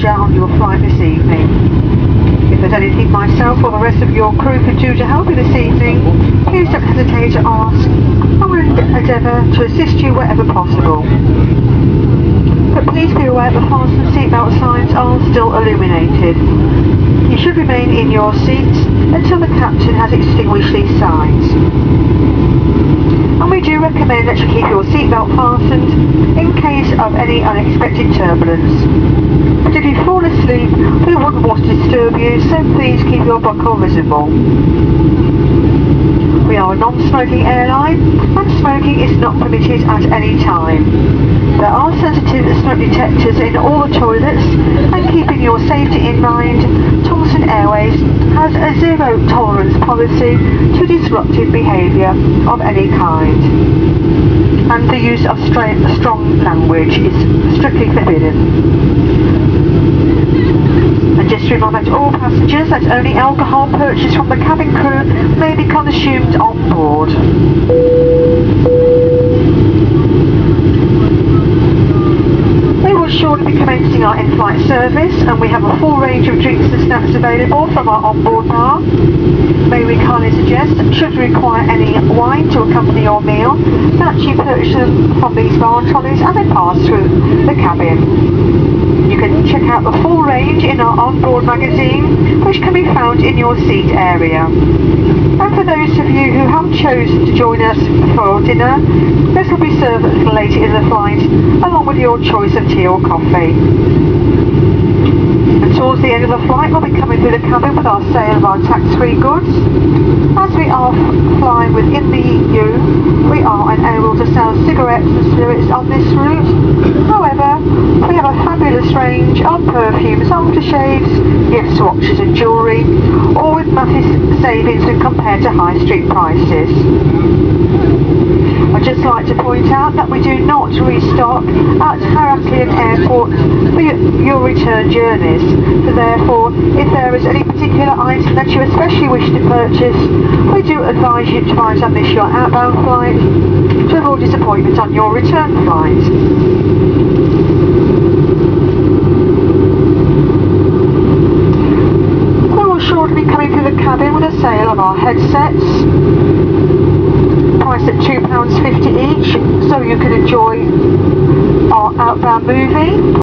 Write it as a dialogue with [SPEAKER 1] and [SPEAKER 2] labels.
[SPEAKER 1] passenger on your flight this evening. If there's anything myself or the rest of your crew can do to help you this evening, please don't hesitate to ask. I will endeavour to assist you wherever possible. But please be aware that the fasten seatbelt signs are still illuminated. You should remain in your seats until the captain has extinguished these signs. And we do recommend that you keep your seatbelt fastened in case of any unexpected turbulence. But if you fall asleep, we wouldn't want to disturb you, so please keep your buckle visible. We are a non-smoking airline, and smoking is not permitted at any time. There are sensitive smoke detectors in all the toilets, and keeping your safety in mind, Thomson Airways has a zero tolerance policy to disruptive behaviour of any kind. And the use of strong language is strictly forbidden. And just to remind all passengers that only alcohol purchased from the cabin crew may be consumed on board. We will shortly be commencing our in-flight service, and we have a full range of drinks and snacks available from our onboard bar. May we kindly suggest, should you require any wine to accompany your meal, that you purchase them from these bar trolleys as they pass through the cabin. You can check out the full range in our onboard magazine, which can be found in your seat area. And for those of you who have chosen to join us for dinner, this will be served a little later in the flight, along with your choice of tea or coffee. And towards the end of the flight, we'll be coming through the cabin with our sale of our tax-free goods. As we are flying within the EU, we are unable to sell cigarettes and spirits on this route. However, we have a fabulous range of perfumes, aftershaves, gift swatches and jewellery, all with massive savings when compared to high street prices. I'd just like to point out that we do not restock at Heraklion Airport for your return journeys. So therefore, if there is any particular item that you especially wish to purchase, we do advise you to try and miss your outbound flight to avoid disappointment on your return flight. We will shortly be coming through the cabin with a sale of our headsets, priced at £2.50 each, so you can enjoy our outbound movie.